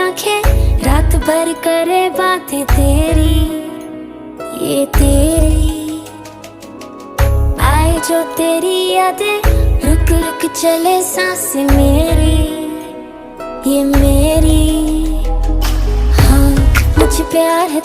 आंखें रात भर करे बातें तेरी, ये तेरी। आए जो तेरी यादें, रुक रुक चले सांसें मेरी, ये मेरी। हाँ मुझे प्यार है